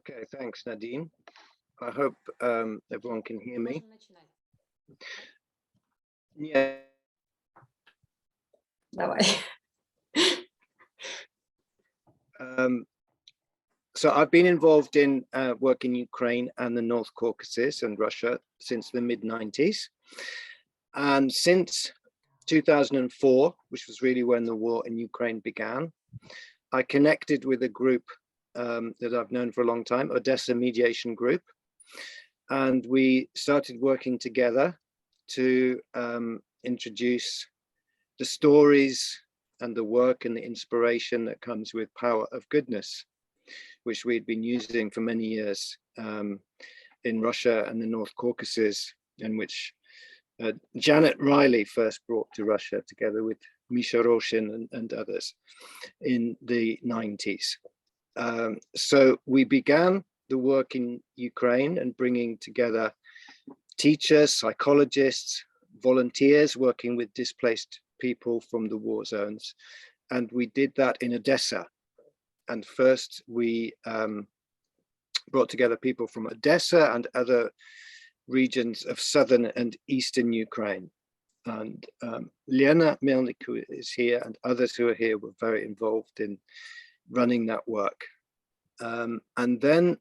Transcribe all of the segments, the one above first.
Okay, thanks, Nadine. I hope everyone can hear me. Yeah. Давай. So I've been involved in work in Ukraine and the North Caucasus and Russia since the mid-90s. And since 2004, which was really when the war in Ukraine began, I connected with a group that I've known for a long time, Odessa Mediation Group. And we started working together to introduce the stories and the work and the inspiration that comes with power of goodness, which we'd been using for many years in Russia and the North Caucasus, and which Janet Riley first brought to Russia together with Misha Roshin and others in the 90s. So we began the work in Ukraine and bringing together teachers, psychologists, volunteers working with displaced people from the war zones. And we did that in Odessa. And first we brought together people from Odessa and other regions of southern and eastern Ukraine. And Lena Melnik, who is here, and others who are here were very involved in running that work. And then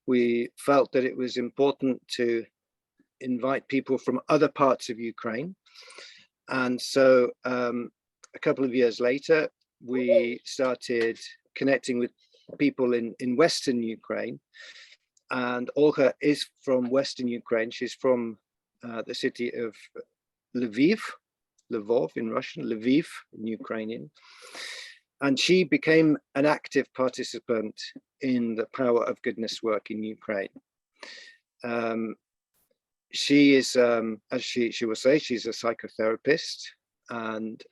we felt that it was important to invite people from other parts of Ukraine. And so a couple of years later, we started connecting with people in Western Ukraine. And Olga is from Western Ukraine. She's from the city of Lviv, Lvov in Russian, Lviv in Ukrainian. And she became an active participant in the Power of Goodness work in Ukraine. She is, as she will say, she's a psychotherapist, and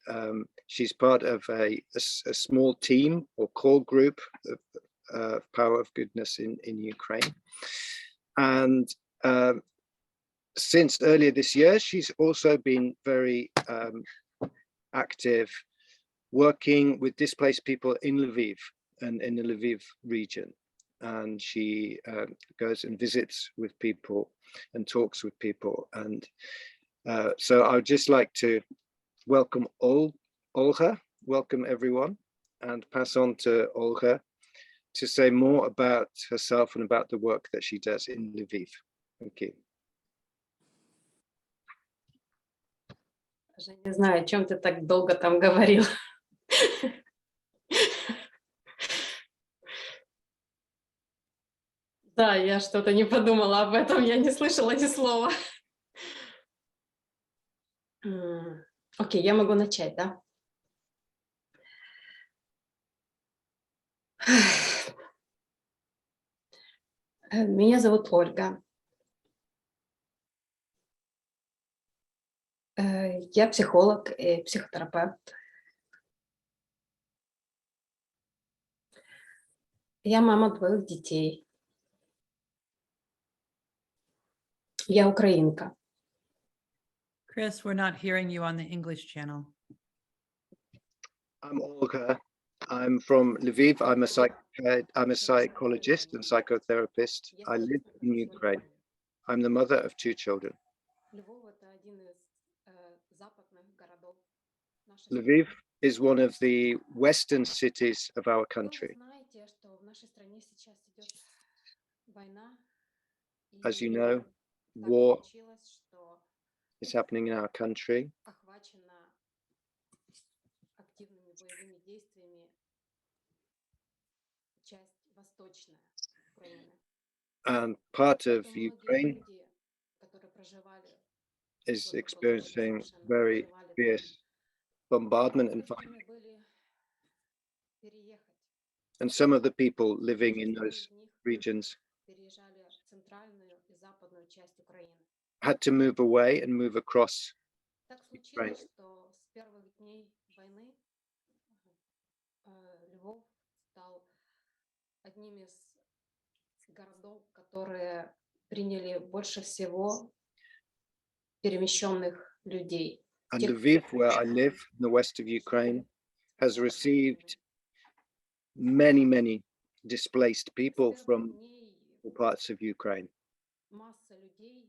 she's part of a small team or core group of Power of Goodness in Ukraine. And since earlier this year, she's also been very active working with displaced people in Lviv and in the Lviv region. And she goes and visits with people and talks with people. And so I would just like to welcome Olga, welcome everyone, and pass on to Olga to say more about herself and about the work that she does in Lviv. Thank you. Даже не знаю, о чем ты так долго там говорил. Да, я что-то не подумала об этом, я не слышала ни слова. Окей, я могу начать, да? Меня зовут Ольга. Я психолог и психотерапевт. Я мама 2 детей. Я украинка. Chris, we're not hearing you on the English channel. I'm Olga. I'm from Lviv. I'm a psychologist and psychotherapist. I live in Ukraine. I'm the mother of 2 children. Lviv is one of the western cities of our country. As you know, war is happening in our country. And part of Ukraine is experiencing very fierce bombardment and fighting. And some of the people living in those regions had to move away and move across Ukraine. Одним из городов, которые приняли больше всего перемещенных людей. And Lviv, where I live, in the west of Ukraine, has received many displaced people from all parts of Ukraine. масса людей,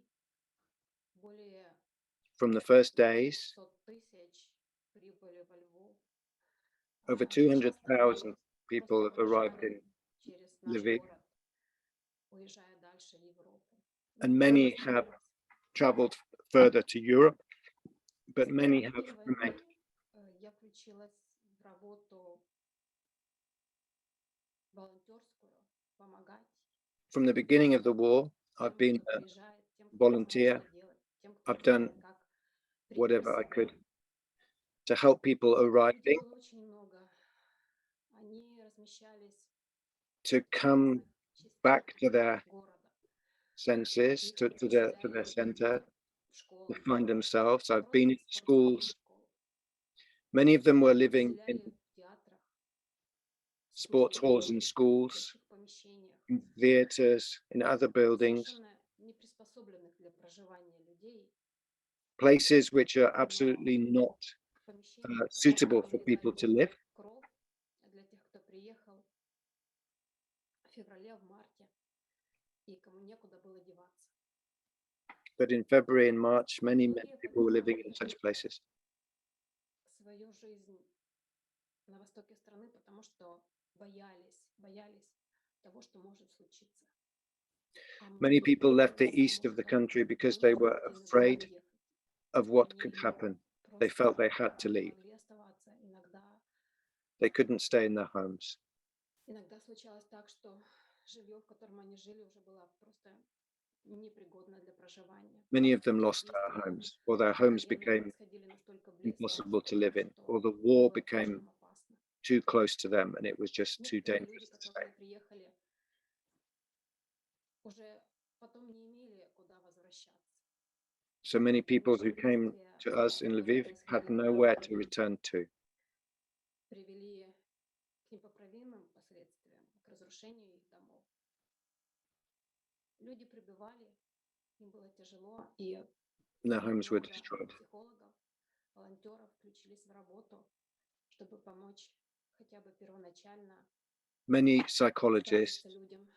более From the first days, 200 тысяч прибыли во Львов. over Часто они 200,000 people have просто arrived проезжали in через наш Lviv, город, уезжая дальше в Европу. and Многие many остались. have traveled further to Europe, but С many первых have дней remained. войны я включилась в работу волонтерскую, помогать From the beginning of the war, I've тем, been кто a приезжает, тем, кто не знает, volunteer. что делать, тем, кто I've не done знает, как прийти в whatever I себя. could to help people Людей arriving было очень много. Они размещались to в come разных back частях to their города. senses, Их to their переселяли center, в to школы, find themselves. I've просто been in в спортивные schools. школы. Many of them were Их living in переселяли в театрах, sports студиях, halls and schools, больших помещениях, in theaters, in other buildings, совершенно не приспособленных для проживания людей, places which are но absolutely not помещения, в которых suitable for могли people дать to live. кров для тех, кто приехал в феврале, в марте, и кому некуда было деваться. But in February and March, many Многие people were living in покинули such places. свою жизнь на востоке страны, потому что боялись того, что может случиться. А Many многие people left the приехали, east of the потому country что because были they were вынуждены были afraid уехать. of what Они could happen. They просто felt they had to не leave. могли оставаться. They couldn't stay in their homes. Иногда случалось так, что жилье, в котором они жили, уже было просто непригодно для проживания. Many of them lost Если their homes, or their homes военные became подходили настолько близко, impossible to live in, что or the war было became слишком опасно. too close to them and it was just too Некоторые люди, dangerous to stay. которые приехали, уже потом не имели куда возвращаться. So many people who came to us in Lviv had nowhere to return to. Привели к непоправимым последствиям, к разрушению их домов. Люди прибывали, им было тяжело, и And their homes were много destroyed. психологов, волонтеров включились в работу, чтобы помочь хотя бы первоначально Many справиться psychologists людям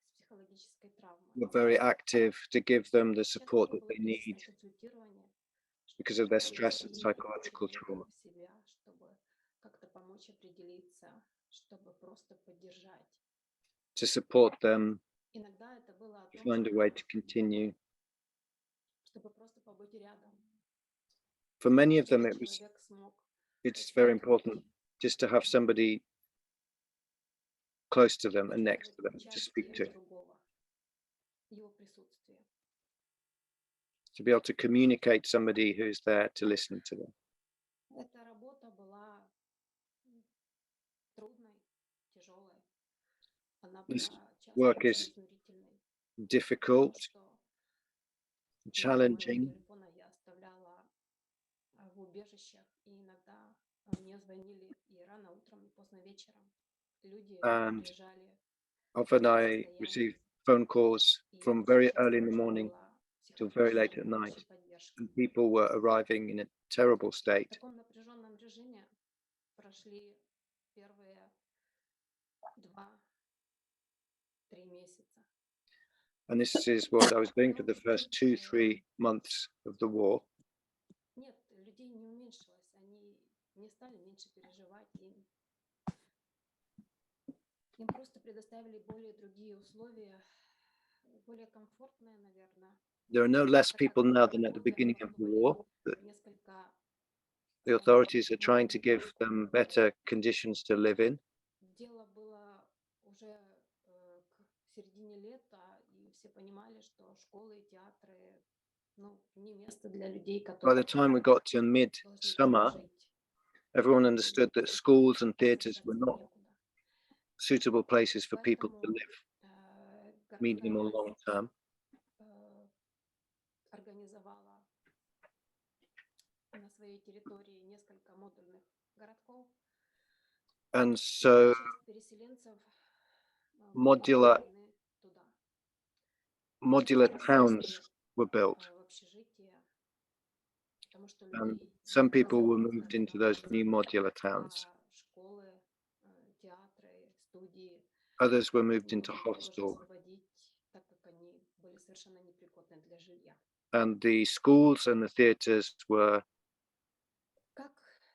с психологической травмой. were very active to give them the Часто support это that было they need консультирование, because of their чтобы stress and переселить их, psychological trauma, приехать в себя, чтобы как-то помочь определиться, чтобы просто поддержать. to support them, Иногда это было о to том, find a way to continue. чтобы просто побыть рядом. For many of them, Чтобы it's человек смог very important just to have somebody close to them and next to them to speak to другого, его присутствие. be able to communicate somebody who's there to listen to them. Эта работа была трудной, тяжелой. Она This была часто work очень is изнурительной, difficult, потому что много моего challenging, телефона я оставляла в убежищах, и иногда мне звонили и рано утром, и поздно вечером. Люди and приезжали often в I состоянии, receive phone calls и from очень very часто early in the нужна morning была till very late психологическая at помощь и night, поддержка. and people were arriving in a terrible В state. таком напряженном режиме прошли первые 2-3 месяца. And this is what I was doing for the first 2-3 months of the war. Нет, людей не уменьшилось, они не стали меньше переживать, им просто предоставили более другие условия, более комфортные, наверное. There are no less Так как people now than at the условия beginning of the были war. несколько, The скажем так, authorities are trying to give them better conditions to live in. дело было уже к середине лета, и все понимали, что школы и театры, не место для людей, By the которые time we got to должны mid-summer, там жить. everyone understood that schools and theatres were Возвращаться not некуда. suitable places for people to Поэтому live medium or городская long власть term. организовала на своей территории несколько модульных городков. And so Часть переселенцев были modular переведены туда, towns were built. в общежитие, потому что And людей some people were невозможно moved into those new modular towns. школы, театры, студии Others were moved into некуда уже hostel. выводить совершенно непригодны для жилья. and the schools and the theatres were Как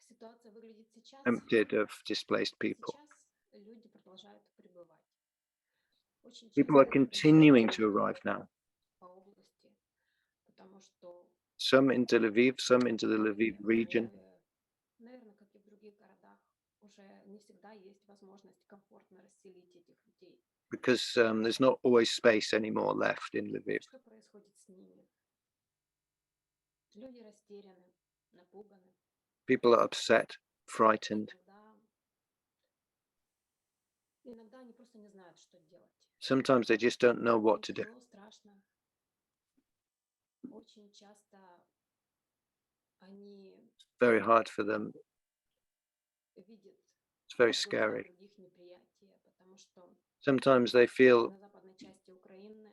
ситуация выглядит сейчас? emptied of displaced people. Сейчас люди продолжают прибывать. Очень People are часто они continuing приезжают to arrive now. по области, потому что Some into Lviv, some into the Lviv region, наверное, как и в других городах, уже не всегда есть возможность комфортно расселить этих людей. because there's not always space anymore left in Lviv. Что происходит с ними? Люди растеряны, напуганы. People are upset, frightened. Иногда они просто не знают, что делать. Sometimes they just don't know what to do. Тяжело, страшно. Очень часто они Very hard for them. видят It's very в глазах scary. других неприятие, потому что Sometimes they feel на западной части Украины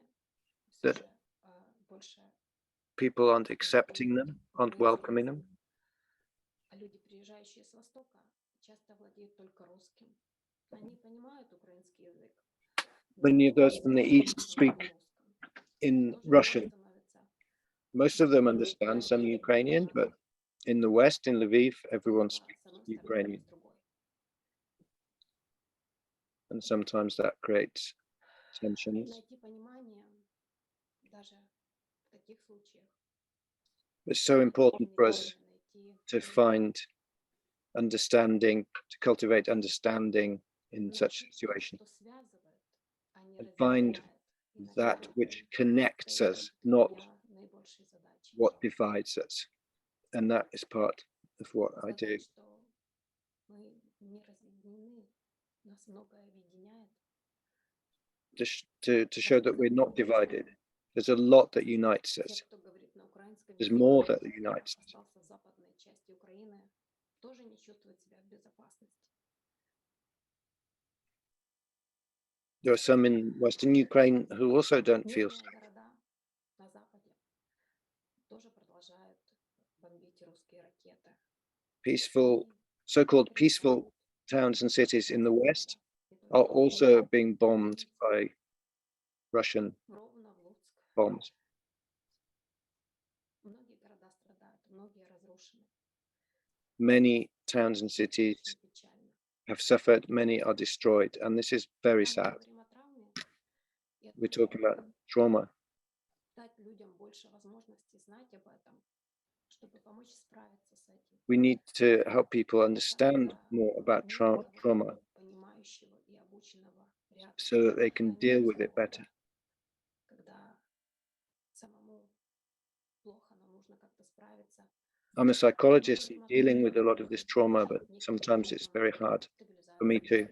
все that же больше people aren't accepting them, aren't welcoming them. а люди, приезжающие с Востока, часто владеют только русским. Они понимают украинский язык. Many of those from the east speak in Russian. Most of them understand some Ukrainian, but in the west, in Lviv, everyone speaks Ukrainian. And sometimes that creates tensions. Найти понимание даже в таких случаях. It's so important for us to find understanding, to cultivate understanding in such situations, and find that which connects us, not what divides us. And that is part of what I do. To show that we're not divided. There's a lot that unites us. There's more that unites us. There are some in Western Ukraine who also don't feel safe. Peaceful, so-called peaceful towns and cities in the West are also being bombed by Russian bombs. Many towns and cities have suffered, many are destroyed, and this is very sad. We're talking about trauma. We need to help people understand more about trauma so that they can deal with it better. I'm a psychologist dealing with a lot of this trauma, but sometimes it's very hard for me too.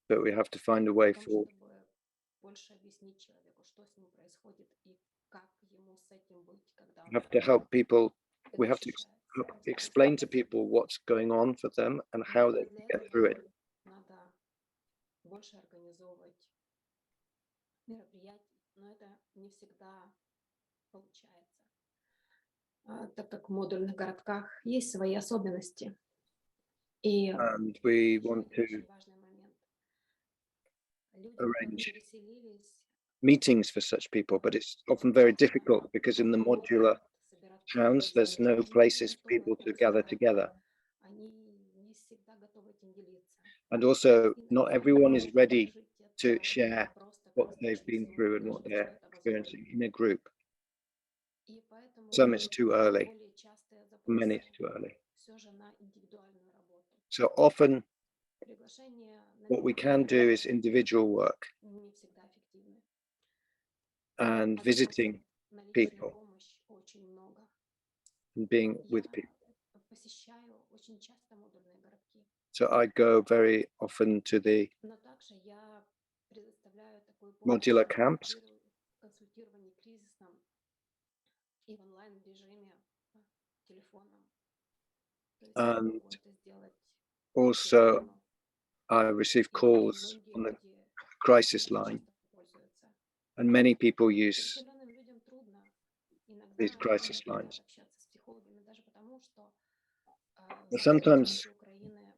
But we have to find a way forward. We have to help people. We have to explain to people what's going on for them and how they can get through it. Так как в модульных городках есть свои особенности. И And we want to очень важный момент. Люди, arrange которые переселились, meetings for such people, but it's often very difficult because in the modular towns, there's no places for people to gather together. они не всегда готовы этим делиться. And also, not everyone is ready to Иногда share просто what как-то they've been чувствуют, through and what что they're это experiencing возможно. in a group. И поэтому Some it's too early, более частые for many запросы it's too early. все же на индивидуальную работу. So often Приглашение на what we can do is individual work не всегда эффективны. and visiting На личную people помощь очень много. and being Я with people. посещаю очень часто модульные городки. So I go very often to the Но также я предоставляю такую помощь modular в camps консультировании кризисном и в онлайн-режиме телефоном. То есть я and могу это сделать also телефону. I receive И calls многие on the люди crisis этим line часто пользуются. and many people use Определенным людям трудно. Иногда these они crisis не хотят lines. общаться с психологами даже потому, что Well, в западной sometimes части Украины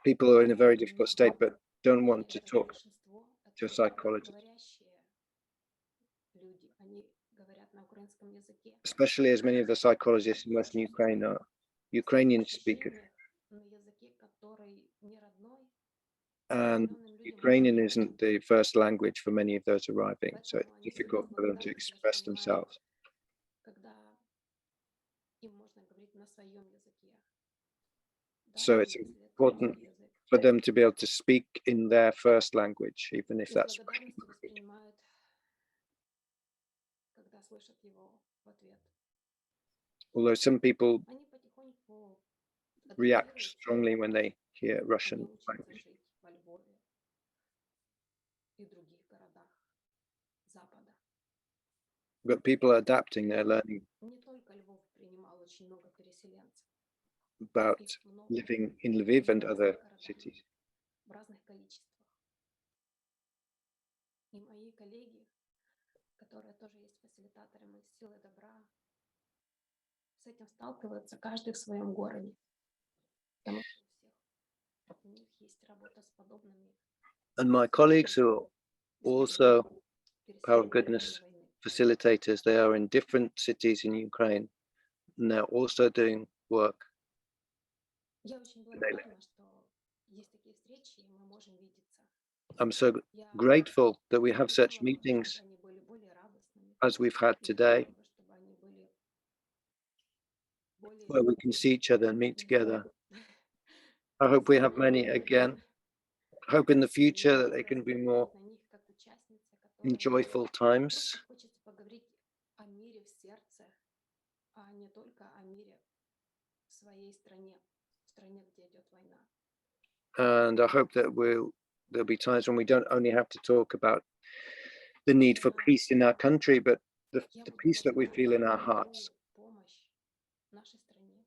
people are in a very difficult state but don't want to подавляющее talk большинство to a это psychologist. русскоговорящие люди. Они украинском языке. especially as many of the psychologists in Western Ukraine are Ukrainian speakers. Общение на языке, который не родной, And определенным людям Ukrainian очень isn't the first language for many of those arriving, so it's Поэтому они difficult всегда с for them to благодарностью express воспринимают, themselves. когда им можно говорить на своем языке. So Даже it's если это important русский язык. for them to be able to speak in their first language, even if И с that's благодарностью воспринимают, когда слышат его в ответ. although some people Они потихоньку react адаптируются, strongly when they hear они Russian учатся language. жить во Львове и других городах Запада. But people are adapting, they're learning Не только Львов принимал очень много переселенцев. about Их много living in Lviv and other cities. в разных количествах. И мои коллеги, которые тоже есть фасилитаторами силы добра, с этим сталкиваются каждый в своем городе. Потому что у них есть работа с подобными. And my colleagues who are also Power of Goodness войны. facilitators, they are in different cities in Ukraine, and they're also doing work. Я очень благодарна, что есть такие встречи, и мы можем видеться. I'm so Я grateful that we have such хотела бы, meetings чтобы они были более радостными. as we've had Я today, хотела бы, чтобы они были более where we can see each other and meet together. I hope we have many веселыми. again. I hope in the future that Мне they can be смотреть more на них как участница, которая joyful times. хочется поговорить о мире в сердце, а не только о мире в своей стране, в стране, где идет война. And I hope that there'll be times when we don't only have to talk about the need for peace in our country, but the Я буду peace that we feel in our благодарна за hearts. любую помощь нашей стране.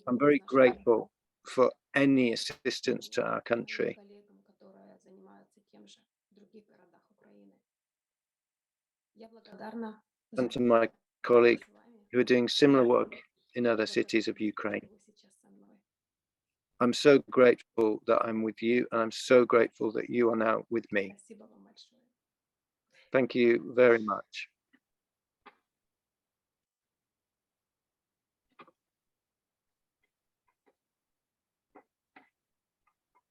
I'm любому very из наших grateful for any assistance to our моим country. коллегам, которые занимаются тем же в других городах Украины. Я благодарна за And to my colleague с вами, who are doing similar work in other за cities of то, Ukraine. что вы сейчас со мной. I'm so grateful that I'm with you, and I'm so grateful that you are now with me. Спасибо вам большое. Thank you very much.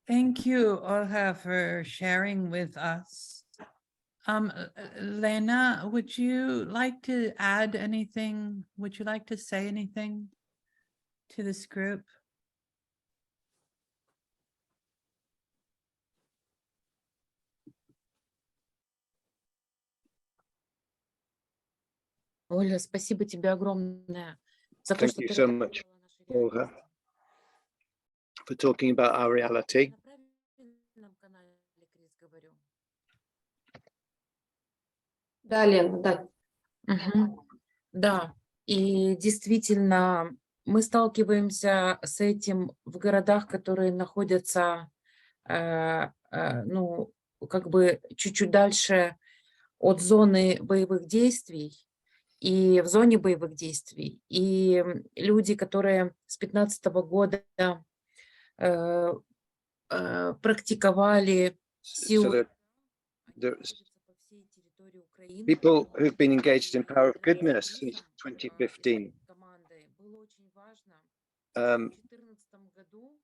Thank you, Olha, for sharing with us. Lena, would you like to add anything? Would you like to say anything to this group? Оля, спасибо тебе огромное за то, Thank что you ты so much, рассказывала Olga, нашу реальность. for talking about our reality. На правильном канале, Крис, говорю. Да, Лена, да. Мгм. Да, и действительно, мы сталкиваемся с этим в городах, которые находятся, ну, как бы чуть-чуть дальше от зоны боевых действий и в зоне боевых действий. И люди, которые с 15 года практиковали So силу, that они there's находятся по всей территории Украины. people who've been engaged in И Power of для нас Goodness с since Крисом, 2015. командой, было очень важно в Um, 2014 году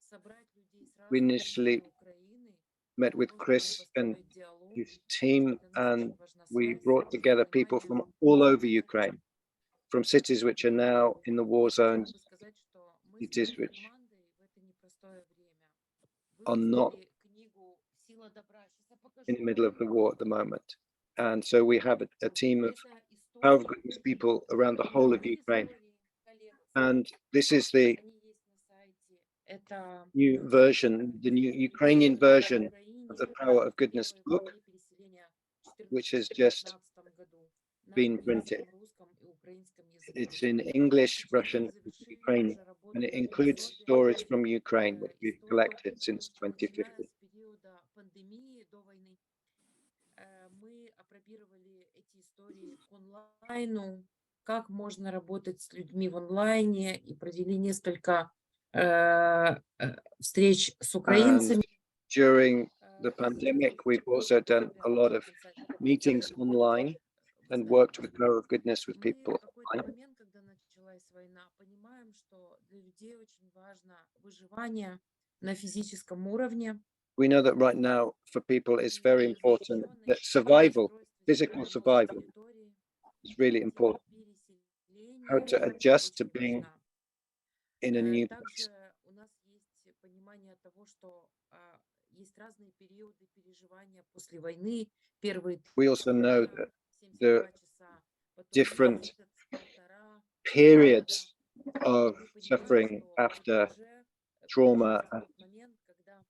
собрать людей с we разных initially территорий Украины, met with чтобы Chris and построить диалог. his team, Для нас and очень важна we связь, brought together people from all over понимание. Ukraine, from cities which are now in the war Хотела zones, бы сказать, что мы cities стали which командой в это непростое время. are not Выпустили книгу «Сила добра». Сейчас я покажу in the вам. middle of the war at the moment. And so we have a team of Это Power of истории, Goodness people around the whole of живые Ukraine. истории, коллекции. And this is the Они есть на сайте. Это new version, the new Ukrainian version of the Power of Goodness book, which has just been printed. It's in English, Russian, and Ukrainian, and it includes stories from Ukraine, which we've collected since 2015. Мы опробировали эти истории к онлайну, как можно работать с людьми в онлайне, и провели несколько встреч с And украинцами. during the pandemic, we've also done a lot of meetings online. and worked with Power of Goodness with Мы people в какой-то online. момент, когда началась война, понимаем, что для людей очень важно выживание на физическом уровне. We know that right now for people it's very и important защищенность, that survival, устройство physical себе survival территории, is really тема important. How to переселения adjust to очень being важна. in a new place. Также у нас есть понимание того, что есть разные периоды переживания после войны. Первые We also know дня, that 72 часа, потом different месяц, полтора, periods года. of Мы понимаем, suffering что after уже trauma приближается and тот момент, когда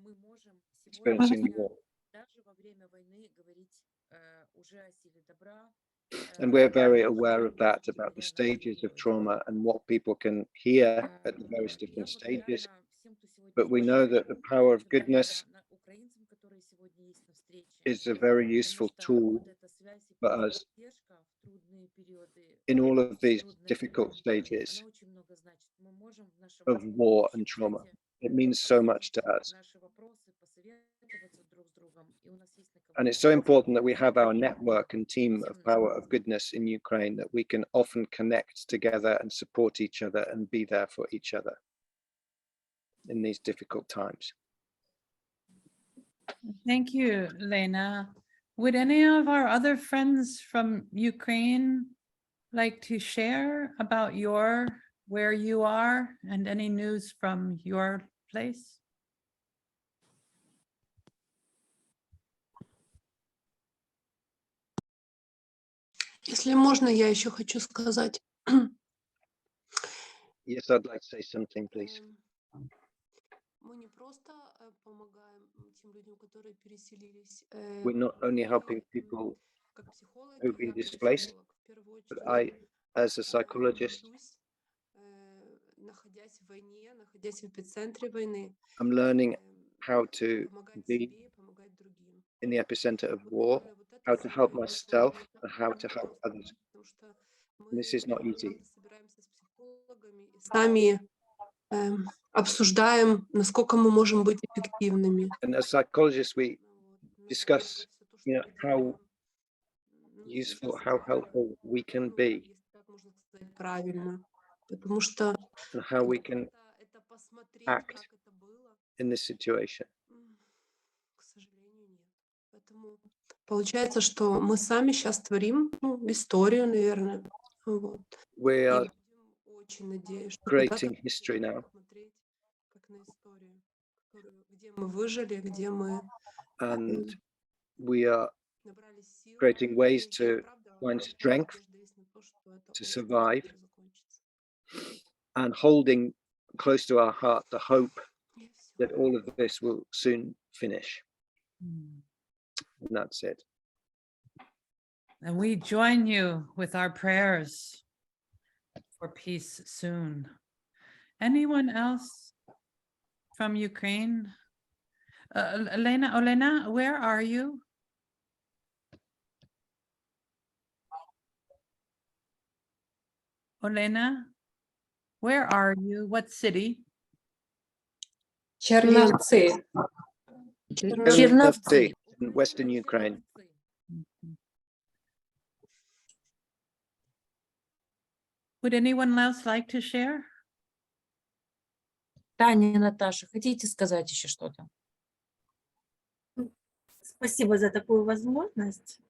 мы можем experiencing сегодня, war. даже во время войны, говорить уже о силе добра. And we're very Потому aware что of that, люди about the говорят нашей stages of герои. trauma and what people can hear at the various Я different stages. благодарна всем, кто сегодня But we здесь, know that the power of goodness благодарна украинцам, которые сегодня есть на встрече, is a very потому useful что tool вот эта связь и for us поддержка в трудные периоды, in all of these трудное difficult время, stages она очень много значит. Мы можем в нашем of war общем and trauma. чате It means so much to обсудить us. наши вопросы, посоветоваться друг с другом, и у нас есть на кого And it's so important that we опереться. have our network and team of Всем power нам of goodness in Ukraine, that we can often connect together and support each other and be there for each other in these difficult times. Thank you, Lena. Would any of our other friends from Ukraine like to share about where you are and any news from your place? Если можно, я еще хочу сказать. Yes, I'd like to say something, please. Мы не просто помогаем тем людям, которые переселились. We're not only helping Мы, people как психолог, who've я been как displaced, психолог, в первую but очередь, I, as a psychologist, учусь, находясь в войне, находясь в эпицентре войны, I'm learning how to помогать be себе и помогать другим. in the epicenter of Вот, war, наверное, вот это how to help самое myself сложное, and how to самое help others. потому что And this мы is not easy. часто собираемся с психологами и сами обсуждаем, насколько мы можем быть эффективными. And as psychologists, we Вот. discuss, Насколько всё, you know, что мы how делаем, useful, сейчас how это, helpful we can be, если так можно сказать, правильно. Потому что and how we can это посмотреть, act как это было, in this situation. к сожалению, нет. Поэтому получается, что мы сами сейчас творим, историю, наверное. Вот. We И are будем очень надеюсь, что creating когда-то history now, смотреть как на историю, где мы выжили, где мы and we are набрались сил. creating ways И to правда, find strength надежда есть на то, что это to очень survive, быстро закончится. and holding close to our heart the hope И всё. that all of this will soon finish. Hmm. And that's it. And we join you with our prayers for peace soon. Anyone else from Ukraine? Olena, where are you? Olena, where are you? What city? Черновцы. Черновцы in Western Ukraine. Would anyone else like to share? Таня, Наташа, хотите сказать еще что-то? Спасибо за такую возможность.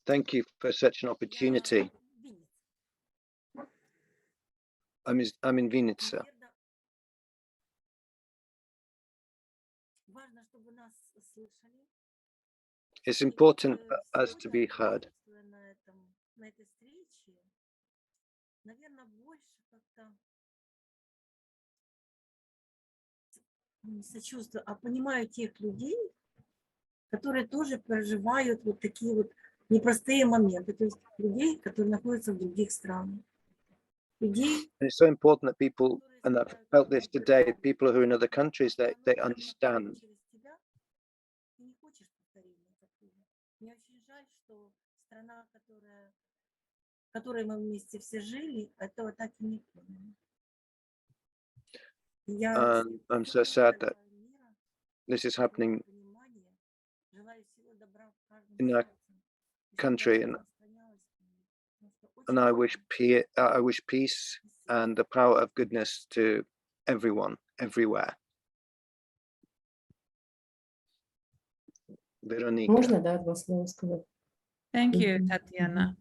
Thank you for such an opportunity. I'm in Vinnytsia. Наверно, важно, чтобы нас слышали. It's И important вот, for us to be сегодня, heard. присутствуя на этой встрече, наверное, больше как-то не сочувствую, а понимаю тех людей, которые тоже проживают вот такие вот непростые моменты, то есть людей, которые находятся в других странах, людей, And it's so important that people, которые and I've страдают felt this от today, people who are in other того, countries, что they оно understand. проходит через тебя, ты не хочешь повторения такого. Мне очень жаль, что страна, в которой мы вместе все жили, этого так и не поняли. Я I'm so sad that желаю мира, this is желаю happening понимания, желаю всего добра в каждом in our сердце. country, and I wish peace and the power of goodness to everyone, everywhere. Veronica. Можно, да, 2 слова сказать? Thank you, Мгм, Tatiana.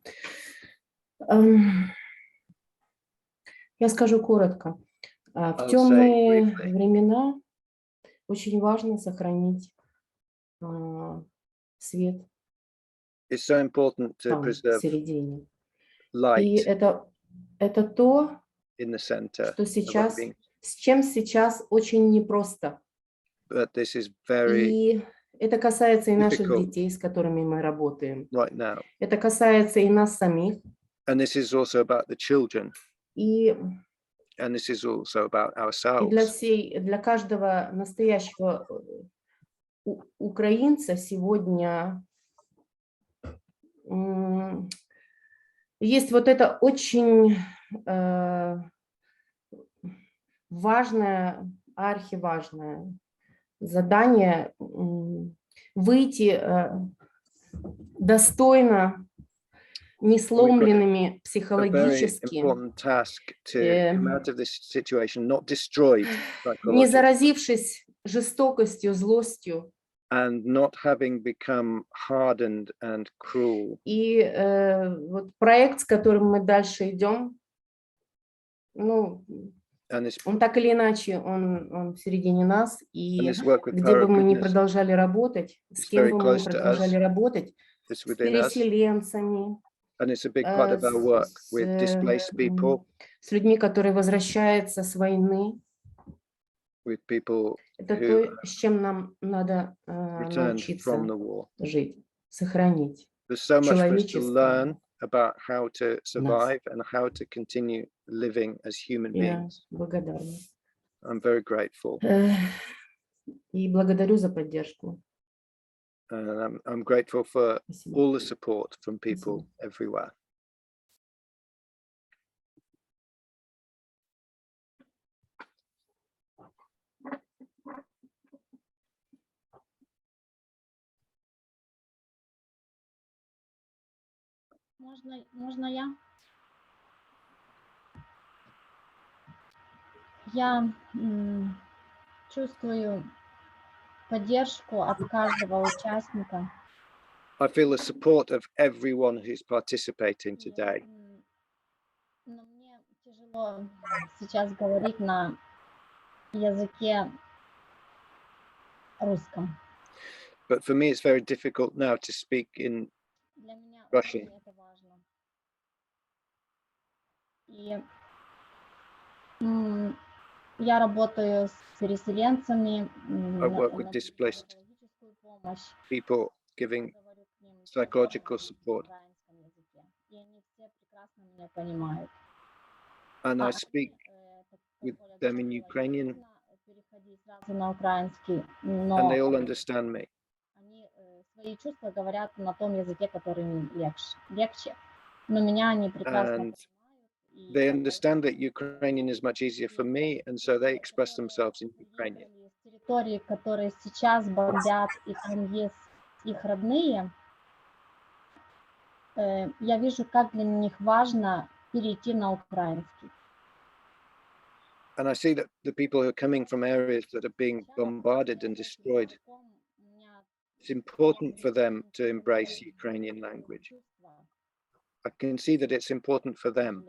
Я скажу коротко. В I'll say темные briefly. времена очень важно сохранить свет It's so important to там, в preserve середине. И light это то, in the center что of сейчас, being, с чем сейчас очень непросто. but this is very И это касается и наших difficult детей, с которыми мы работаем. right now. Это касается и нас самих. And this is also about the children, И and this is also about И ourselves. для каждого настоящего украинца сегодня есть вот это очень важное, архиважное задание выйти достойно, не сломленными A very психологически, important task to come out of this situation, not destroyed не psychologically, заразившись жестокостью, злостью. and not having become hardened and cruel. И вот проект, с которым мы дальше идем, ну, And this, он так или иначе, он в середине нас, and и this work with где power бы of мы ни goodness продолжали работать, с is кем very бы мы ни close to продолжали us. работать, It's с within us, переселенцами, and it's a big part of our work with displaced people, с людьми, которые возвращаются с войны. with people Это who то, с чем нам надо returned научиться from the war. жить, сохранить There's so much for us to человеческое. learn about how to survive and how to continue living as human Я beings. благодарна. I'm very grateful, И благодарю за поддержку. and I'm grateful for Спасибо. all the support from people everywhere. Можно я? Я чувствую поддержку от каждого участника. I feel the support of everyone who's participating today. Но мне тяжело сейчас говорить на языке русском. But for me, it's very difficult now to speak in Для меня Russian. очень это важно. И я работаю с переселенцами, I work with displaced психологическую помощь. people, giving Говорю к ним psychological на support, украинском языке. И они все прекрасно меня понимают. and I Они, speak как with Оля them in говорила, не Ukrainian, нужно переходить сразу на украинский, and но they all understand me. они свои чувства говорят на том языке, который им легче. Но меня они прекрасно And понимают. И they я understand that Ukrainian is much easier for me, and so they express themselves in Ukrainian. приехали с территории, которые сейчас бомбят, и там есть их родные, я вижу, как для них важно перейти на украинский. And I see that the people who are coming from areas that are being bombarded and destroyed, it's important for them to embrace Ukrainian language. I can see that it's important for them.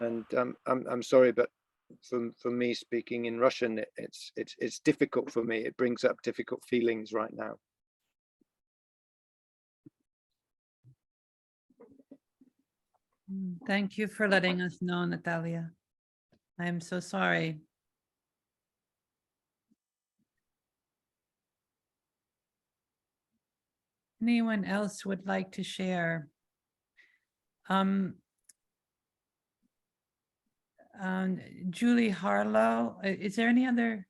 And I'm sorry, but for me speaking in Russian, it's difficult for me. It brings up difficult feelings right now. Thank you for letting us know, Natalia. I'm so sorry. Anyone else would like to share? Julie Harlow, is there anyone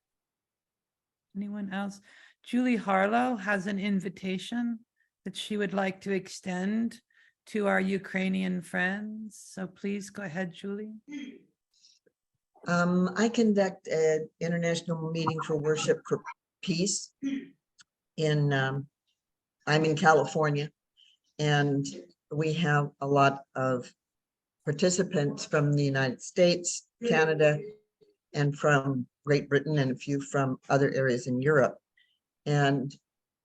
else? Julie Harlow has an invitation that she would like to extend to our Ukrainian friends. So please go ahead, Julie. I conduct an international meeting for worship for peace in I'm in California, and we have a lot of participants from the United States, Canada, and from Great Britain, and a few from other areas in Europe. And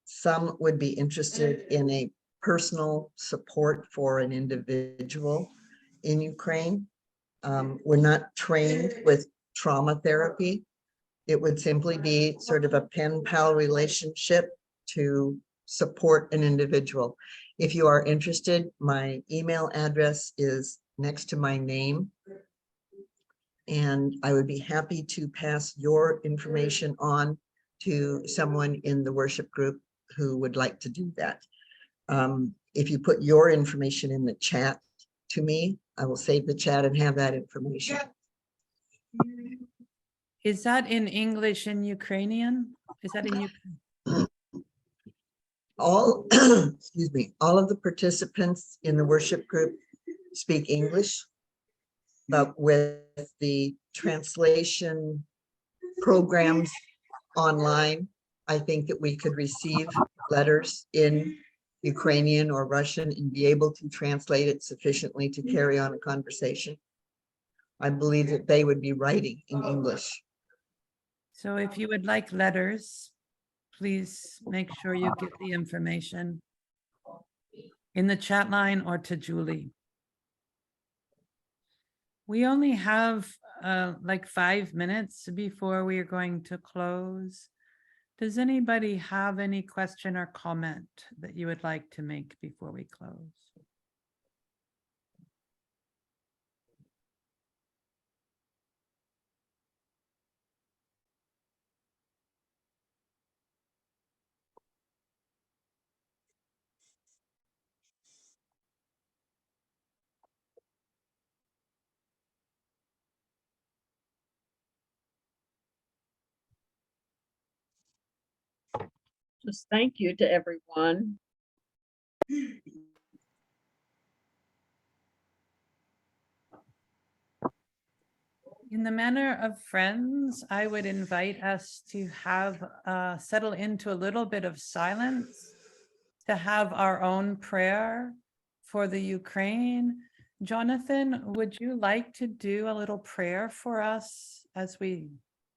some would be interested in a personal support for an individual in Ukraine. We're not trained with trauma therapy. It would simply be sort of a pen pal relationship to support an individual. If you are interested, my email address is next to my name. And I would be happy to pass your information on to someone in the worship group who would like to do that. If you put your information in the chat to me, I will save the chat and have that information. Is that in English and Ukrainian? Is that in Ukraine? All, excuse me, all of the participants in the worship group speak English, but with the translation programs online, I think that we could receive letters in Ukrainian or Russian and be able to translate it sufficiently to carry on a conversation. I believe that they would be writing in English. So if you would like letters, please make sure you get the information in the chat line or to Julie. We only have like 5 minutes before we are going to close. Does anybody have any question or comment that you would like to make before we close? Just thank you to everyone. In the manner of friends, I would invite us to have settle into a little bit of silence, to have our own prayer for the Ukraine. Jonathan, would you like to do a little prayer for us as we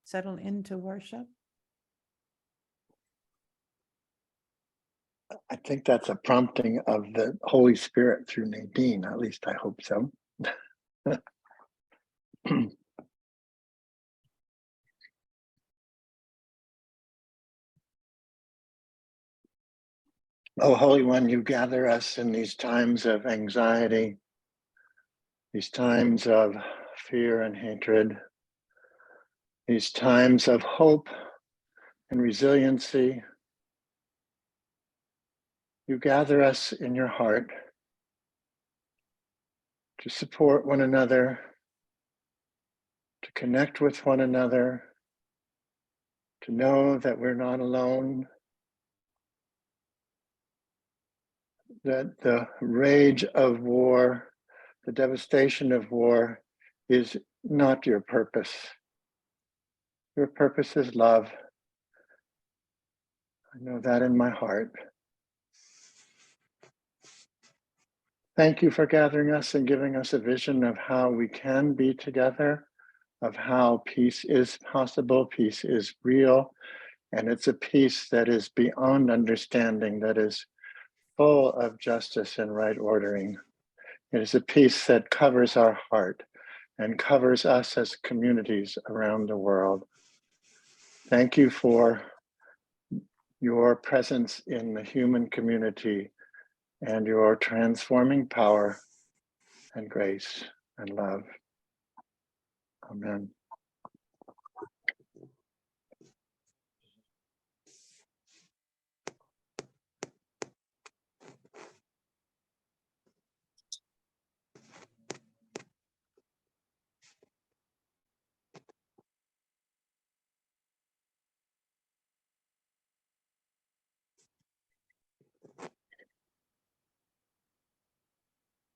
settle into worship? I think that's a prompting of the Holy Spirit through Nadine. At least I hope so. Oh, Holy One, you gather us in these times of anxiety, these times of fear and hatred, these times of hope and resiliency. You gather us in your heart to support one another, to connect with one another, to know that we're not alone, that the rage of war, the devastation of war is not your purpose. Your purpose is love. I know that in my heart. Thank you for gathering us and giving us a vision of how we can be together, of how peace is possible, peace is real, and it's a peace that is beyond understanding, that is full of justice and right ordering. It is a peace that covers our heart and covers us as communities around the world. Thank you for your presence in the human community and your transforming power and grace and love. Amen.